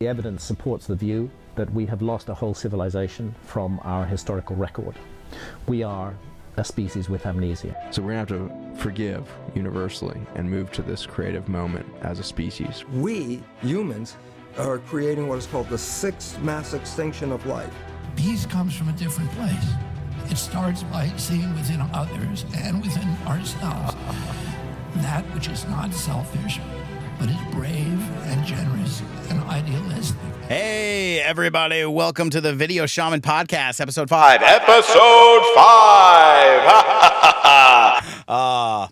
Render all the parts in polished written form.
The evidence supports the view that we have lost a whole civilization from our historical record. We are a species with amnesia. So we're going to have to forgive universally and move to this creative moment as a species. We, humans, are creating what is called the sixth mass extinction of life. Peace comes from a different place. It starts by seeing within others and within ourselves that which is not selfish, but is brave and generous and idealistic. Hey, everybody. Welcome to the Video Shaman Podcast, Episode 5. Episode 5!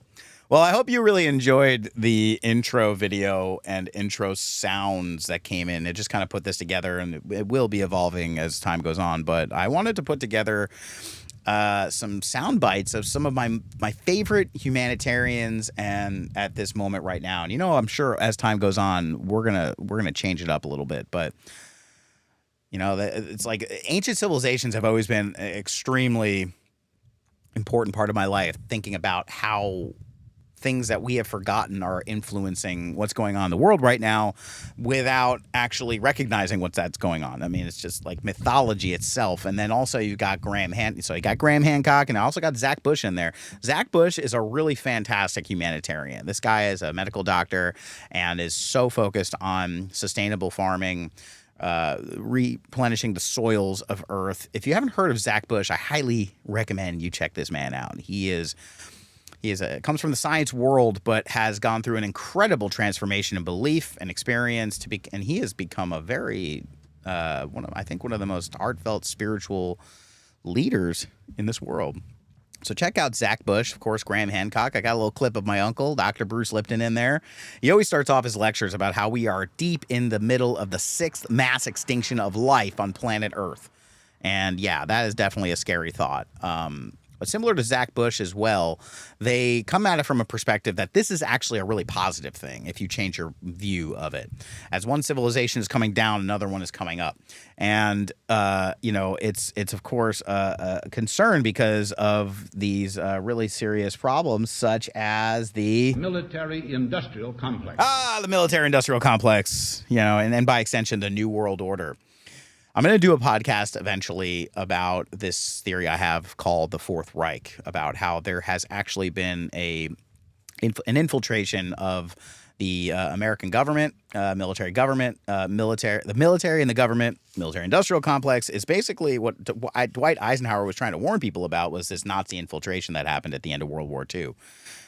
Well, I hope you really enjoyed the intro video and intro sounds that came in. It just kind of put this together, and it will be evolving as time goes on. But I wanted to put together some sound bites of some of my favorite humanitarians and at this moment right now. And I'm sure as time goes on, we're gonna change it up a little bit. But it's like ancient civilizations have always been an extremely important part of my life. Thinking about how things that we have forgotten are influencing what's going on in the world right now without actually recognizing that's going on. I mean, it's just like mythology itself. And then also you got Graham Hancock, and I also got Zach Bush in there. Zach Bush is a really fantastic humanitarian. This guy is a medical doctor and is so focused on sustainable farming, replenishing the soils of Earth. If you haven't heard of Zach Bush, I highly recommend you check this man out. He comes from the science world, but has gone through an incredible transformation in belief and experience and he has become a very one of the most heartfelt spiritual leaders in this world. So check out Zach Bush, of course, Graham Hancock. I got a little clip of my uncle, Dr. Bruce Lipton, in there. He always starts off his lectures about how we are deep in the middle of the sixth mass extinction of life on planet Earth. And yeah, that is definitely a scary thought. But similar to Zach Bush as well, they come at it from a perspective that this is actually a really positive thing if you change your view of it. As one civilization is coming down, another one is coming up. And, it's of course a concern because of these really serious problems such as the military-industrial complex. The military-industrial complex, and by extension, the New World Order. I'm going to do a podcast eventually about this theory I have called the Fourth Reich, about how there has actually been an infiltration of the American government, the military and the government, military-industrial complex is basically what Dwight Eisenhower was trying to warn people about, was this Nazi infiltration that happened at the end of World War II.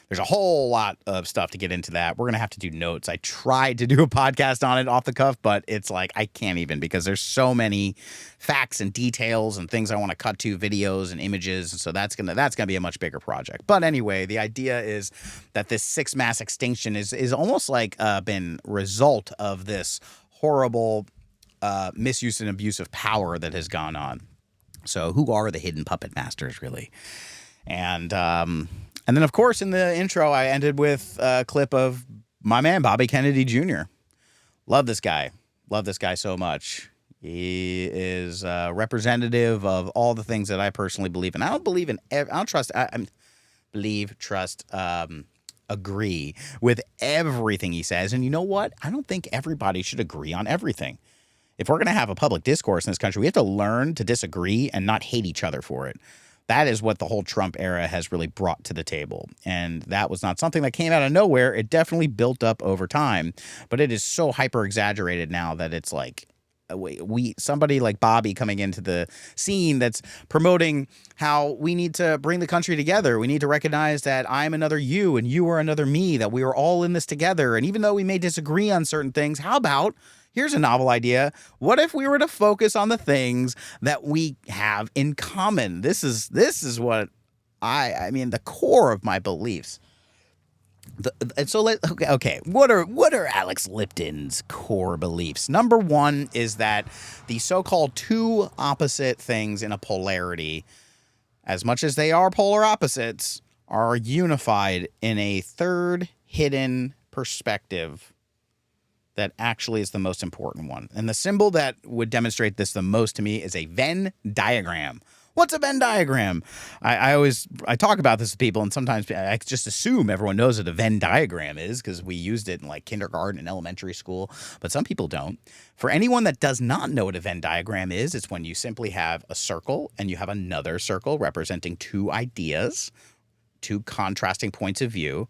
There's a whole lot of stuff to get into that. We're going to have to do notes. I tried to do a podcast on it off the cuff, but it's like I can't even, because there's so many facts and details and things I want to cut to, videos and images. And so that's going to be a much bigger project. But anyway, the idea is that this sixth mass extinction is almost like been result of this horrible misuse and abuse of power that has gone on. So who are the hidden puppet masters, really? And then, of course, in the intro, I ended with a clip of my man, Bobby Kennedy Jr. Love this guy. Love this guy so much. He is representative of all the things that I personally believe in. I don't believe in agree with everything he says. And you know what? I don't think everybody should agree on everything. If we're going to have a public discourse in this country, we have to learn to disagree and not hate each other for it. That is what the whole Trump era has really brought to the table. And that was not something that came out of nowhere. It definitely built up over time. But it is so hyper exaggerated now that it's like somebody like Bobby coming into the scene that's promoting how we need to bring the country together. We need to recognize that I'm another you and you are another me, that we are all in this together. And even though we may disagree on certain things, how about, here's a novel idea, what if we were to focus on the things that we have in common? This is what the core of my beliefs. What are Alex Lipton's core beliefs? Number one is that the so-called two opposite things in a polarity, as much as they are polar opposites, are unified in a third hidden perspective that actually is the most important one. And the symbol that would demonstrate this the most to me is a Venn diagram. What's a Venn diagram? I talk about this with people, and sometimes I just assume everyone knows what a Venn diagram is because we used it in like kindergarten and elementary school, but some people don't. For anyone that does not know what a Venn diagram is, it's when you simply have a circle and you have another circle representing two ideas, two contrasting points of view,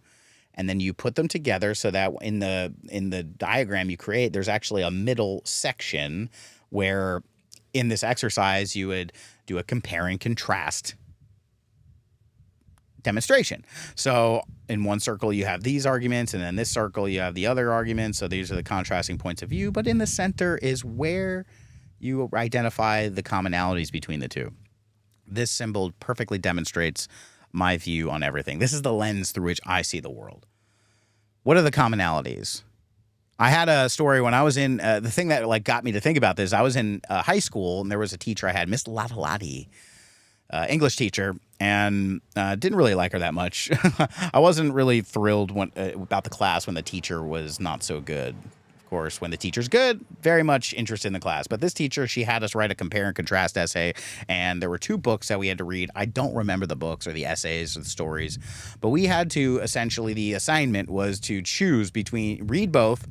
and then you put them together so that in the diagram you create, there's actually a middle section where in this exercise you would do a compare and contrast demonstration. So in one circle you have these arguments, and in this circle you have the other arguments. So these are the contrasting points of view, but in the center is where you identify the commonalities between the two. This symbol perfectly demonstrates my view on everything. This is the lens through which I see the world. What are the commonalities? I had a story when I was in the thing that like got me to think about this. I was in high school, and there was a teacher I had, Miss Latalati, English teacher, and didn't really like her that much. I wasn't really thrilled about the class when the teacher was not so good. Of course, when the teacher's good, very much interested in the class. But this teacher, she had us write a compare and contrast essay, and there were two books that we had to read. I don't remember the books or the essays or the stories, but we had to essentially, the assignment was to choose between, read both,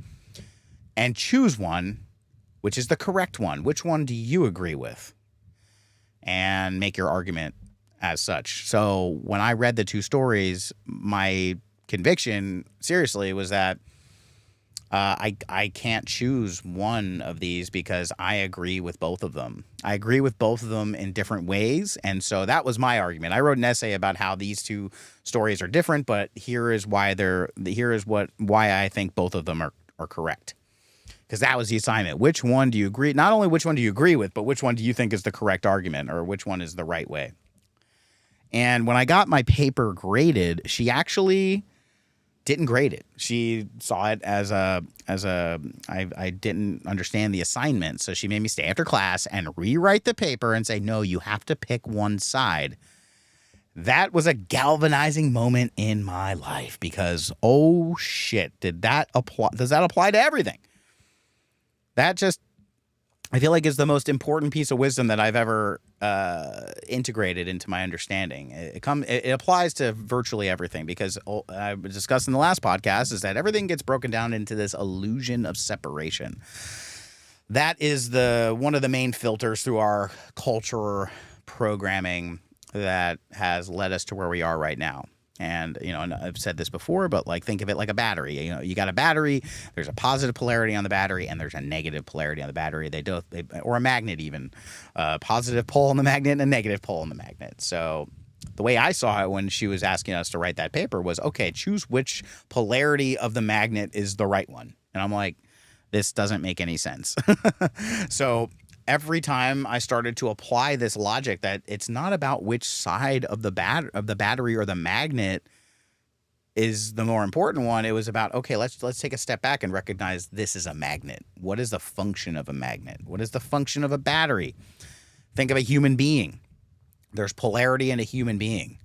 and choose one, which is the correct one. Which one do you agree with? And make your argument as such. So when I read the two stories, my conviction, seriously, was that I can't choose one of these because I agree with both of them. I agree with both of them in different ways, and so that was my argument. I wrote an essay about how these two stories are different, but why I think both of them are correct. Because that was the assignment. Which one do you agree? Not only which one do you agree with, but which one do you think is the correct argument, or which one is the right way? And when I got my paper graded, she actually didn't grade it. She saw it as I didn't understand the assignment, so she made me stay after class and rewrite the paper and say, no, you have to pick one side. That was a galvanizing moment in my life because, oh shit, does that apply to everything? That just, I feel like, is the most important piece of wisdom that I've ever integrated into my understanding. It applies to virtually everything because I discussed in the last podcast is that everything gets broken down into this illusion of separation. That is one of the main filters through our culture programming that has led us to where we are right now. And, and I've said this before, but like, think of it like a battery. You got a battery, there's a positive polarity on the battery and there's a negative polarity on the battery. Or a magnet even, positive pole on the magnet and a negative pole on the magnet. So the way I saw it when she was asking us to write that paper was, okay, choose which polarity of the magnet is the right one. And I'm like, this doesn't make any sense. So every time I started to apply this logic that it's not about which side of the battery or the magnet is the more important one, it was about, okay, let's take a step back and recognize this is a magnet. What is the function of a magnet? What is the function of a battery? Think of a human being. There's polarity in a human being.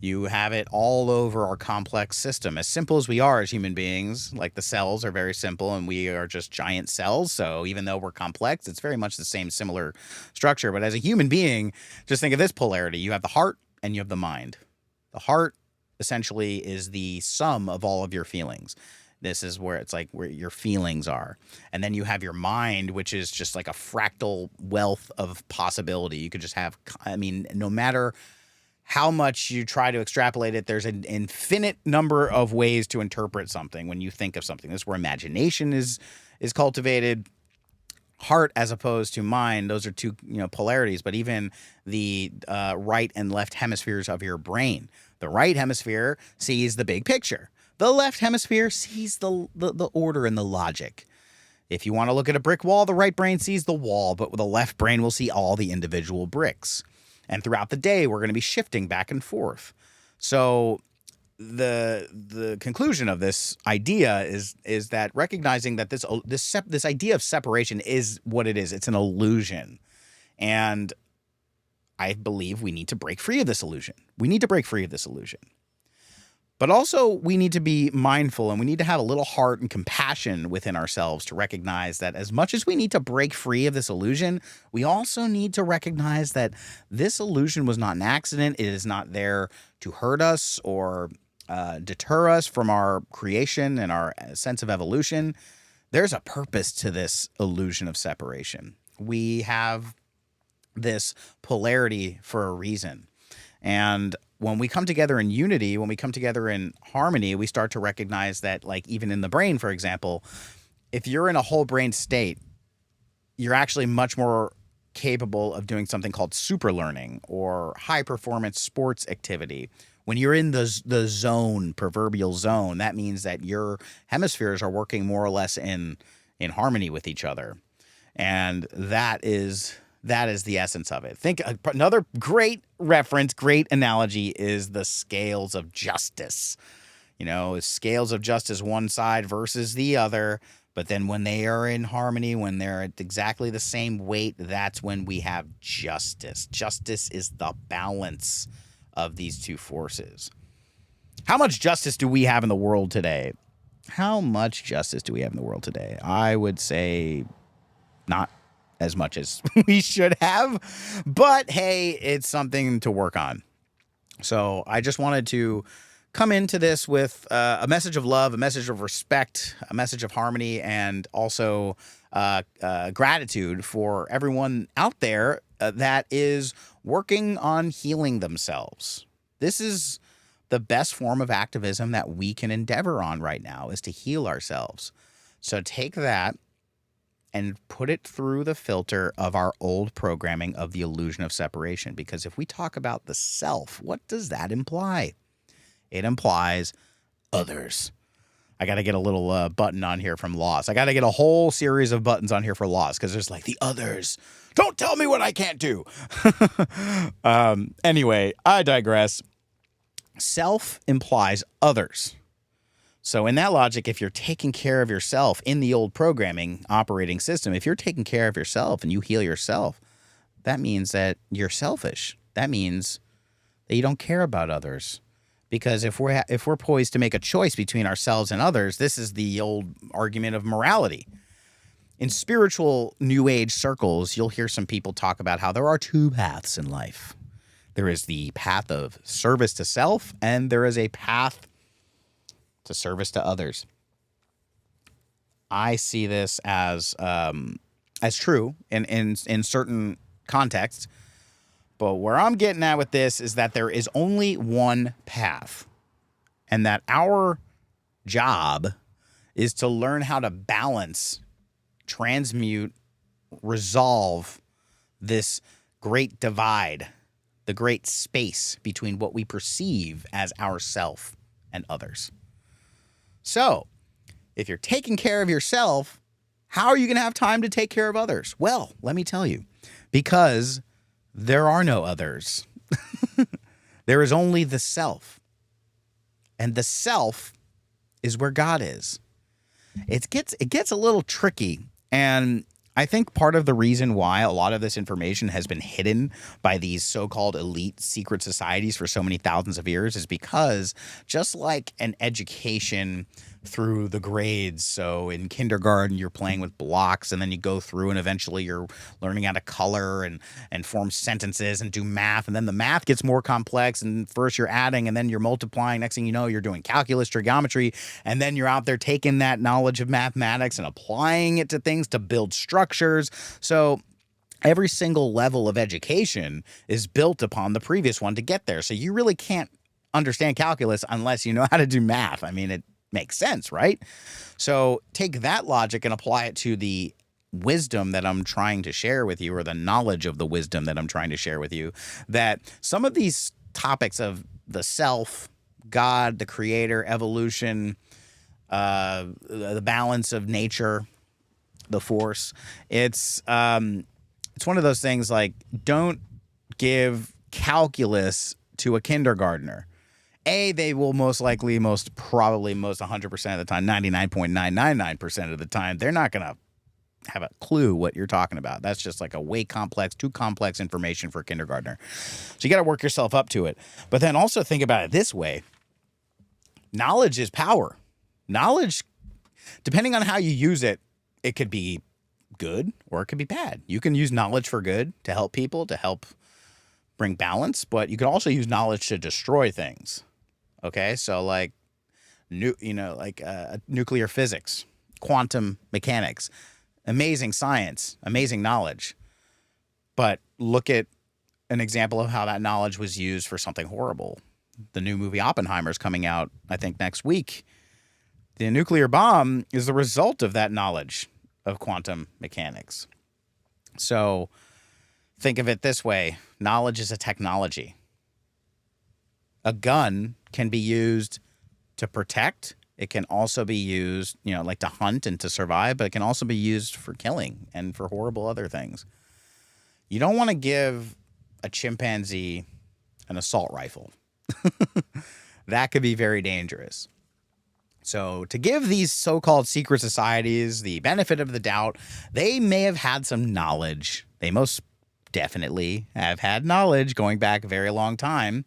You have it all over our complex system. As simple as we are as human beings, like the cells are very simple and we are just giant cells. So even though we're complex, it's very much the same similar structure. But as a human being, just think of this polarity. You have the heart and you have the mind. The heart essentially is the sum of all of your feelings. This is where it's like where your feelings are. And then you have your mind, which is just like a fractal wealth of possibility. You could just have, no matter how much you try to extrapolate it, there's an infinite number of ways to interpret something when you think of something. This is where imagination is cultivated. Heart as opposed to mind, those are two polarities, but even the right and left hemispheres of your brain. The right hemisphere sees the big picture. The left hemisphere sees the order and the logic. If you want to look at a brick wall, the right brain sees the wall, but the left brain will see all the individual bricks. And throughout the day, we're going to be shifting back and forth. So the conclusion of this idea is that recognizing that this idea of separation is what it is. It's an illusion. And I believe we need to break free of this illusion. But also, we need to be mindful and we need to have a little heart and compassion within ourselves to recognize that as much as we need to break free of this illusion, we also need to recognize that this illusion was not an accident. It is not there to hurt us or deter us from our creation and our sense of evolution. There's a purpose to this illusion of separation. We have this polarity for a reason. And when we come together in unity, when we come together in harmony, we start to recognize that, like, even in the brain, for example, if you're in a whole brain state, you're actually much more capable of doing something called super learning or high performance sports activity. When you're in the zone, proverbial zone, that means that your hemispheres are working more or less in harmony with each other. And that is the essence of it. Think another great reference, great analogy is the scales of justice. You know, scales of justice, one side versus the other. But then when they are in harmony, when they're at exactly the same weight, that's when we have justice. Justice is the balance of these two forces. How much justice do we have in the world today? How much justice do we have in the world today? I would say not as much as we should have, but hey, it's something to work on. So I just wanted to come into this with a message of love, a message of respect, a message of harmony, and also gratitude for everyone out there that is working on healing themselves. This is the best form of activism that we can endeavor on right now, is to heal ourselves. So take that and put it through the filter of our old programming of the illusion of separation. Because if we talk about the self, what does that imply? It implies others. I got to get a little button on here from Lost. I got to get a whole series of buttons on here for Lost, because there's like the others. Don't tell me what I can't do. Anyway, I digress. Self implies others. So in that logic, if you're taking care of yourself in the old programming operating system, if you're taking care of yourself and you heal yourself, that means that you're selfish. That means that you don't care about others. Because if we're poised to make a choice between ourselves and others, this is the old argument of morality. In spiritual New Age circles, you'll hear some people talk about how there are two paths in life. There is the path of service to self, and there is a path to service to others. I see this as true in certain contexts. But where I'm getting at with this is that there is only one path, and that our job is to learn how to balance, transmute, resolve this great divide, the great space between what we perceive as ourself and others. So, if you're taking care of yourself, how are you going to have time to take care of others? Well, let me tell you, because there are no others. There is only the self. And the self is where God is. It gets a little tricky. And I think part of the reason why a lot of this information has been hidden by these so-called elite secret societies for so many thousands of years is because, just like an education through the grades, so in kindergarten you're playing with blocks, and then you go through and eventually you're learning how to color and form sentences and do math, and then the math gets more complex, and first you're adding and then you're multiplying, next thing you know you're doing calculus, trigonometry, and then you're out there taking that knowledge of mathematics and applying it to things to build structures. So every single level of education is built upon the previous one to get there. So you really can't understand calculus unless you know how to do math. I mean, it makes sense, right? So take that logic and apply it to the wisdom that I'm trying to share with you, or the knowledge of the wisdom that I'm trying to share with you, that some of these topics of the self, God, the creator, evolution, the balance of nature, the force, it's one of those things like, don't give calculus to a kindergartner. They will most 100% of the time, 99.999% of the time, they're not going to have a clue what you're talking about. That's just like too complex information for a kindergartner. So you got to work yourself up to it. But then also think about it this way. knowledge is power. Knowledge, depending on how you use it, it could be good or it could be bad. You can use knowledge for good to help people, to help bring balance, but you can also use knowledge to destroy things. Okay, so like, nuclear physics, quantum mechanics, amazing science, amazing knowledge. But look at an example of how that knowledge was used for something horrible. The new movie Oppenheimer is coming out, I think, next week. The nuclear bomb is the result of that knowledge of quantum mechanics. So think of it this way. Knowledge is a technology. A gun can be used to protect. It can also be used, like to hunt and to survive, but it can also be used for killing and for horrible other things. You don't want to give a chimpanzee an assault rifle. That could be very dangerous. So to give these so-called secret societies the benefit of the doubt, they may have had some knowledge. They most definitely have had knowledge going back a very long time.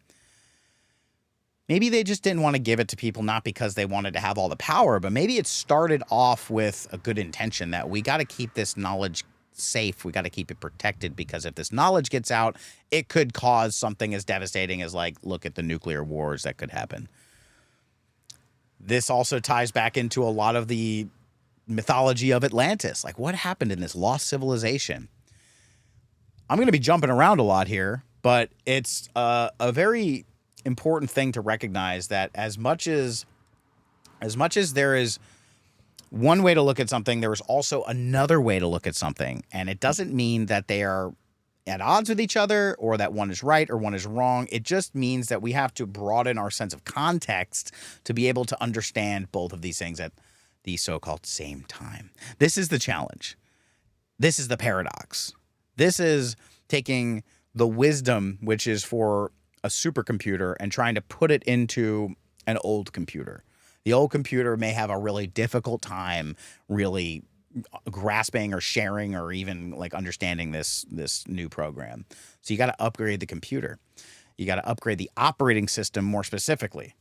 Maybe they just didn't want to give it to people, not because they wanted to have all the power, but maybe it started off with a good intention that we got to keep this knowledge safe. We got to keep it protected, because if this knowledge gets out, it could cause something as devastating as, like, look at the nuclear wars that could happen. This also ties back into a lot of the mythology of Atlantis. Like, what happened in this lost civilization? I'm going to be jumping around a lot here, but it's a very important thing to recognize that as much as there is one way to look at something, there is also another way to look at something. And it doesn't mean that they are at odds with each other or that one is right or one is wrong. It just means that we have to broaden our sense of context to be able to understand both of these things at the so-called same time. This is the challenge. This is the paradox. This is taking the wisdom, which is for a supercomputer, and trying to put it into an old computer. The old computer may have a really difficult time really grasping or sharing or even like understanding this new program. So you got to upgrade the computer. You got to upgrade the operating system more specifically.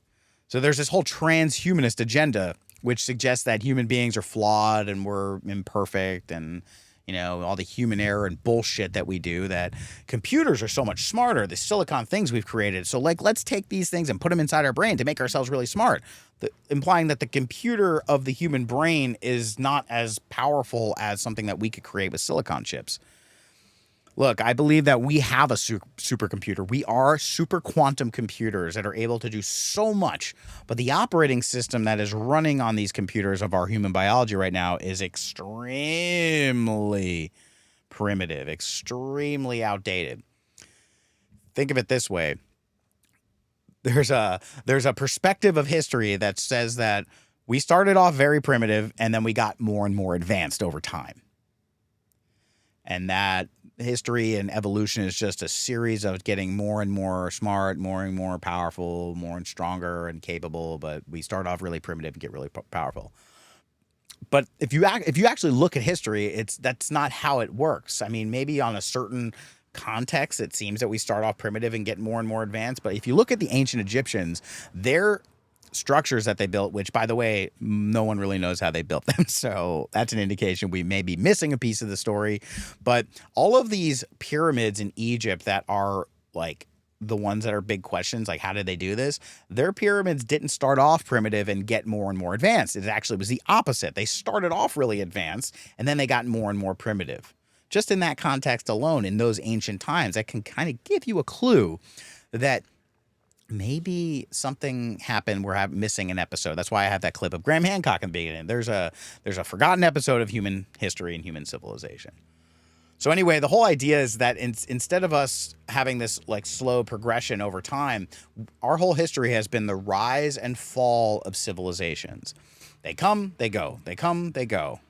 So there's this whole transhumanist agenda, which suggests that human beings are flawed and we're imperfect and, all the human error and bullshit that we do, that computers are so much smarter, the silicon things we've created. So let's take these things and put them inside our brain to make ourselves really smart, implying that the computer of the human brain is not as powerful as something that we could create with silicon chips. Look, I believe that we have a supercomputer. We are super quantum computers that are able to do so much. But the operating system that is running on these computers of our human biology right now is extremely primitive, extremely outdated. Think of it this way. There's a perspective of history that says that we started off very primitive and then we got more and more advanced over time. And that history and evolution is just a series of getting more and more smart, more and more powerful, more and stronger and capable. But we start off really primitive and get really powerful. But if you actually look at history, that's not how it works. I mean, maybe on a certain context, it seems that we start off primitive and get more and more advanced. But if you look at the ancient Egyptians, their structures that they built, which, by the way, no one really knows how they built them. So that's an indication we may be missing a piece of the story. But all of these pyramids in Egypt that are like the ones that are big questions, like how did they do this? Their pyramids didn't start off primitive and get more and more advanced. It actually was the opposite. They started off really advanced and then they got more and more primitive. Just in that context alone, in those ancient times, that can kind of give you a clue that maybe something happened. We're missing an episode. That's why I have that clip of Graham Hancock in the beginning. There's a forgotten episode of human history and human civilization. So anyway, the whole idea is that instead of us having this like slow progression over time, our whole history has been the rise and fall of civilizations. They come, they go. They come, they go.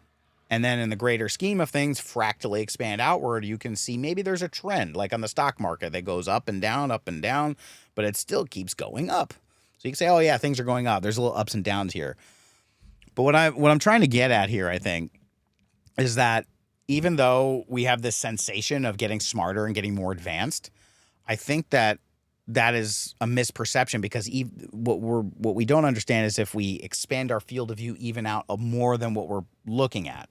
And then in the greater scheme of things, fractally expand outward, you can see maybe there's a trend, like on the stock market that goes up and down, but it still keeps going up. So you can say, oh yeah, things are going up. There's a little ups and downs here. But what I'm trying to get at here, I think, is that even though we have this sensation of getting smarter and getting more advanced, I think that that is a misperception, because what we don't understand is if we expand our field of view even out of more than what we're looking at,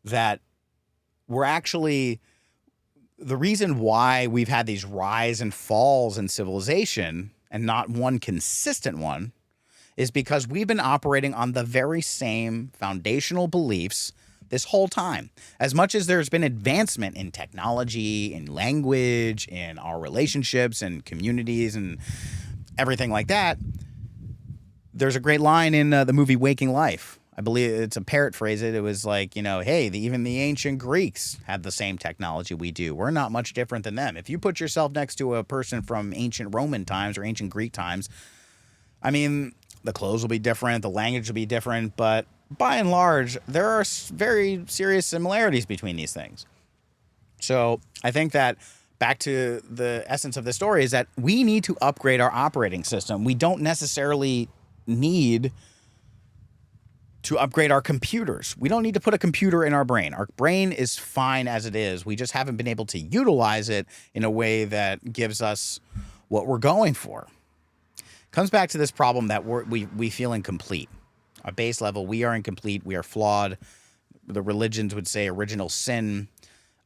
that we're actually, the reason why we've had these rise and falls in civilization and not one consistent one is because we've been operating on the very same foundational beliefs this whole time. As much as there's been advancement in technology, in language, in our relationships and communities and everything like that, there's a great line in the movie Waking Life. I believe it's a paraphrase. It was like, hey, even the ancient Greeks had the same technology we do. We're not much different than them. If you put yourself next to a person from ancient Roman times or ancient Greek times, I mean, the clothes will be different, the language will be different, but by and large, there are very serious similarities between these things. So I think that back to the essence of the story is that we need to upgrade our operating system. We don't necessarily need to upgrade our computers. We don't need to put a computer in our brain. Our brain is fine as it is. We just haven't been able to utilize it in a way that gives us what we're going for. Comes back to this problem that we feel incomplete. Our base level, we are incomplete. We are flawed. The religions would say original sin.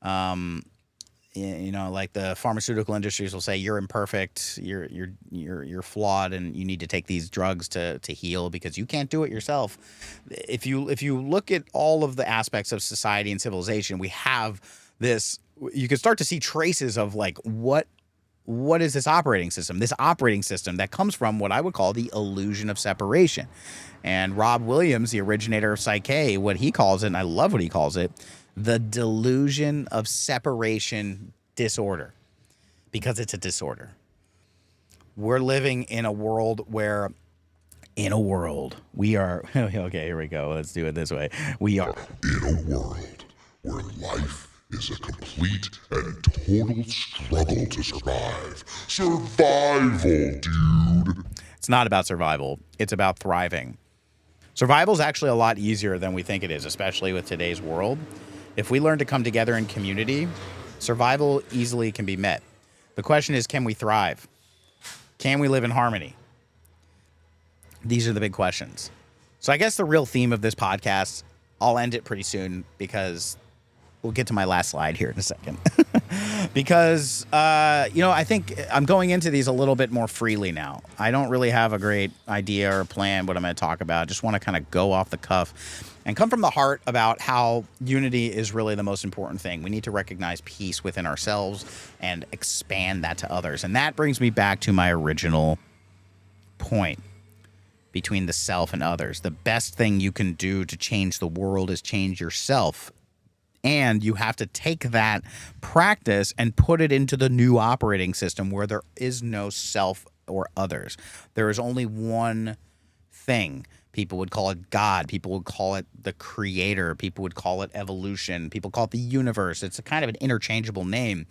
Like the pharmaceutical industries will say you're imperfect, you're flawed, and you need to take these drugs to heal because you can't do it yourself. If you look at all of the aspects of society and civilization, we have this. You can start to see traces of like what is this operating system? This operating system that comes from what I would call the illusion of separation. And Rob Williams, the originator of Psyche, what he calls it, and I love what he calls it, the delusion of separation disorder, because it's a disorder. We're living in a world we are, okay, here we go. Let's do it this way. We are in a world where life is a complete and total struggle to survive. Survival, dude. It's not about survival. It's about thriving. Survival is actually a lot easier than we think it is, especially with today's world. If we learn to come together in community, survival easily can be met. The question is, can we thrive? Can we live in harmony? These are the big questions. So I guess the real theme of this podcast, I'll end it pretty soon because we'll get to my last slide here in a second. Because, I think I'm going into these a little bit more freely now. I don't really have a great idea or plan what I'm going to talk about. I just want to kind of go off the cuff and come from the heart about how unity is really the most important thing. We need to recognize peace within ourselves and expand that to others. And that brings me back to my original point between the self and others. The best thing you can do to change the world is change yourself. And you have to take that practice and put it into the new operating system where there is no self or others. There is only one thing. People would call it God. People would call it the creator. People would call it evolution. People call it the universe. It's a kind of an interchangeable name.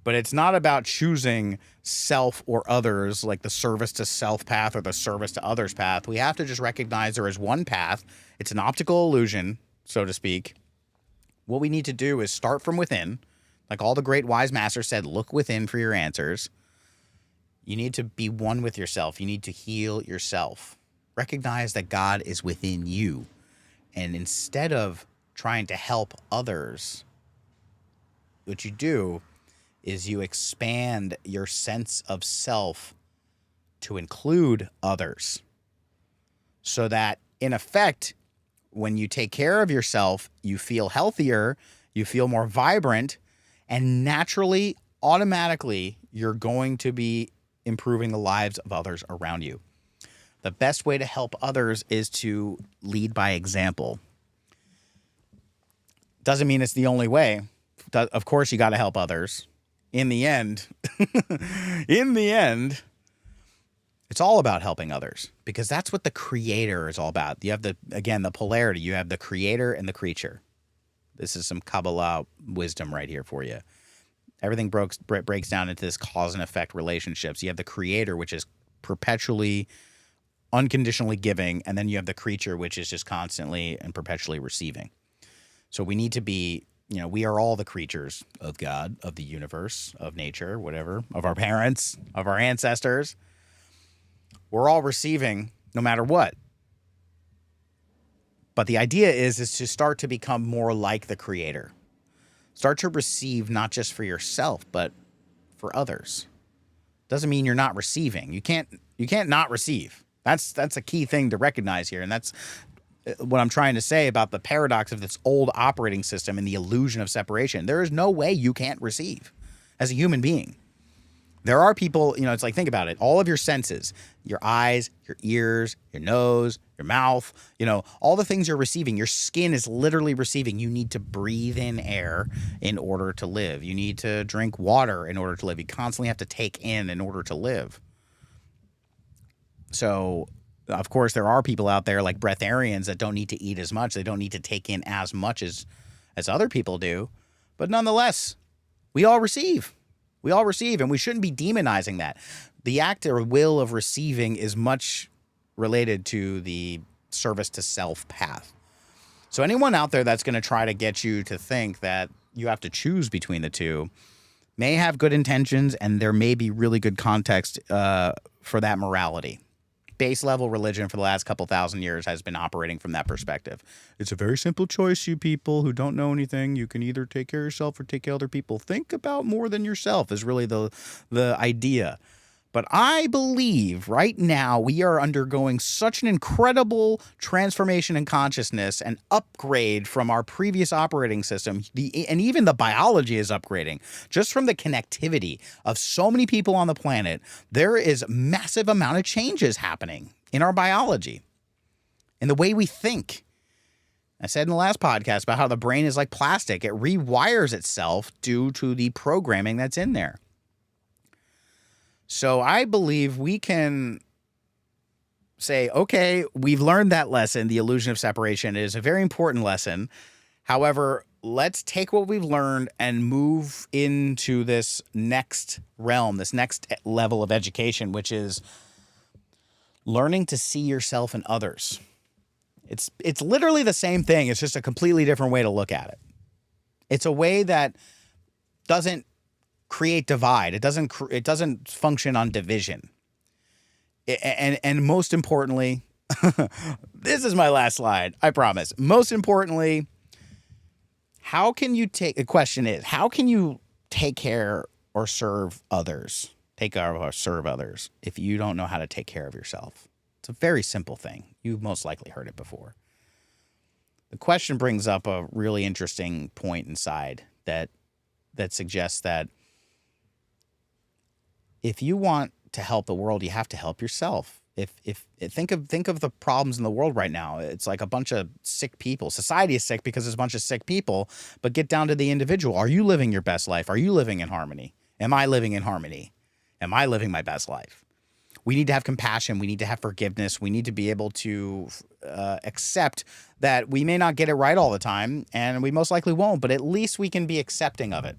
But it's not about choosing self or others, like the service to self path or the service to others path. We have to just recognize there is one path. It's an optical illusion, so to speak. What we need to do is start from within. Like all the great wise masters said, look within for your answers. You need to be one with yourself. You need to heal yourself. Recognize that God is within you. And instead of trying to help others, what you do is you expand your sense of self to include others. So that, in effect, when you take care of yourself, you feel healthier, you feel more vibrant, and naturally, automatically, you're going to be improving the lives of others around you. The best way to help others is to lead by example. Doesn't mean it's the only way. Of course, you got to help others. In the end, it's all about helping others because that's what the creator is all about. You have the polarity. You have the creator and the creature. This is some Kabbalah wisdom right here for you. Everything breaks down into this cause and effect relationships. You have the creator, which is perpetually, unconditionally giving, and then you have the creature, which is just constantly and perpetually receiving. So we need to be we are all the creatures of God, of the universe, of nature, whatever, of our parents, of our ancestors. We're all receiving no matter what. But the idea is to start to become more like the creator. Start to receive not just for yourself, but for others. Doesn't mean you're not receiving. You can't not receive. That's a key thing to recognize here. And that's what I'm trying to say about the paradox of this old operating system and the illusion of separation. There is no way you can't receive as a human being. There are people, it's like, think about it. All of your senses, your eyes, your ears, your nose, your mouth, all the things you're receiving, your skin is literally receiving. You need to breathe in air in order to live. You need to drink water in order to live. You constantly have to take in order to live. So, of course, there are people out there like breatharians that don't need to eat as much. They don't need to take in as much as other people do. But nonetheless, we all receive. We all receive, and we shouldn't be demonizing that. The act or will of receiving is much related to the service to self path. So anyone out there that's going to try to get you to think that you have to choose between the two may have good intentions, and there may be really good context for that morality. Base level religion for the last couple thousand years has been operating from that perspective. It's a very simple choice, you people who don't know anything. You can either take care of yourself or take care of other people. Think about more than yourself is really the idea. But I believe right now we are undergoing such an incredible transformation in consciousness and upgrade from our previous operating system. And even the biology is upgrading. Just from the connectivity of so many people on the planet, there is massive amount of changes happening in our biology, in the way we think. I said in the last podcast about how the brain is like plastic. It rewires itself due to the programming that's in there. So I believe we can say, okay, we've learned that lesson. The illusion of separation is a very important lesson. However, let's take what we've learned and move into this next realm, this next level of education, which is learning to see yourself and others. It's literally the same thing. It's just a completely different way to look at it. It's a way that doesn't create divide. It doesn't function on division. And most importantly, this is my last slide, I promise. Most importantly, the question is, how can you take care or serve others? Take care or serve others if you don't know how to take care of yourself? It's a very simple thing. You've most likely heard it before. The question brings up a really interesting point inside that suggests that if you want to help the world, you have to help yourself. Think of the problems in the world right now. It's like a bunch of sick people. Society is sick because there's a bunch of sick people, but get down to the individual. Are you living your best life? Are you living in harmony? Am I living in harmony? Am I living my best life? We need to have compassion. We need to have forgiveness. We need to be able to accept that we may not get it right all the time, and we most likely won't, but at least we can be accepting of it.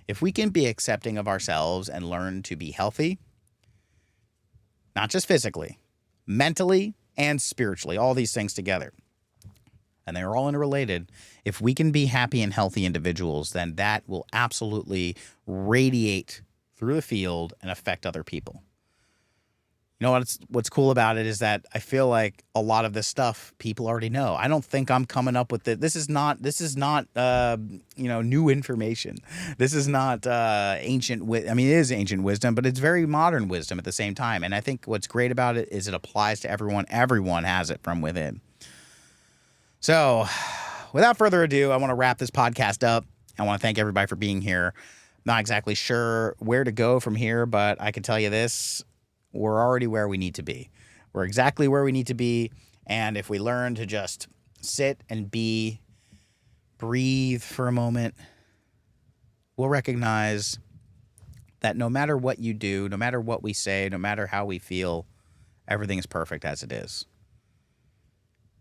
If we can be accepting of ourselves and learn to be healthy, not just physically, mentally and spiritually, all these things together, and they're all interrelated. If we can be happy and healthy individuals, then that will absolutely radiate through the field and affect other people. You know what's cool about it is that I feel like a lot of this stuff people already know. I don't think I'm coming up with it. This is not new information. This is not ancient. I mean, it is ancient wisdom, but it's very modern wisdom at the same time. And I think what's great about it is it applies to everyone. Everyone has it from within. So, without further ado, I want to wrap this podcast up. I want to thank everybody for being here. Not exactly sure where to go from here, but I can tell you this. We're already where we need to be. We're exactly where we need to be. And if we learn to just sit and breathe for a moment, we'll recognize that no matter what you do, no matter what we say, no matter how we feel, everything is perfect as it is.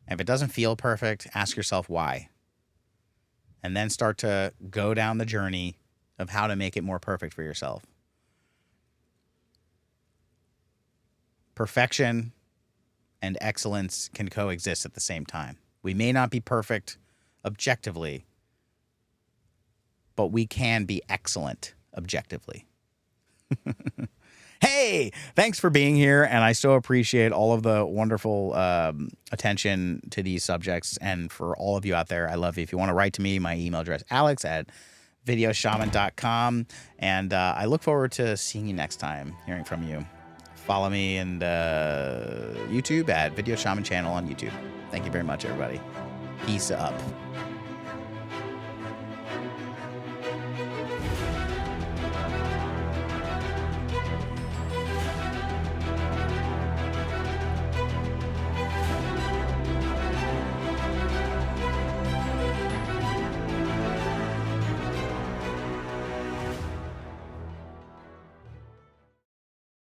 And if it doesn't feel perfect, ask yourself why. And then start to go down the journey of how to make it more perfect for yourself. Perfection and excellence can coexist at the same time. We may not be perfect objectively, but we can be excellent objectively. Hey, thanks for being here, and I so appreciate all of the wonderful attention to these subjects, and for all of you out there, I love you. If you want to write to me, my email address, alex@videoshaman.com, and I look forward to seeing you next time, hearing from you. Follow me and YouTube at Video Shaman channel on YouTube. Thank you very much, everybody. Peace up.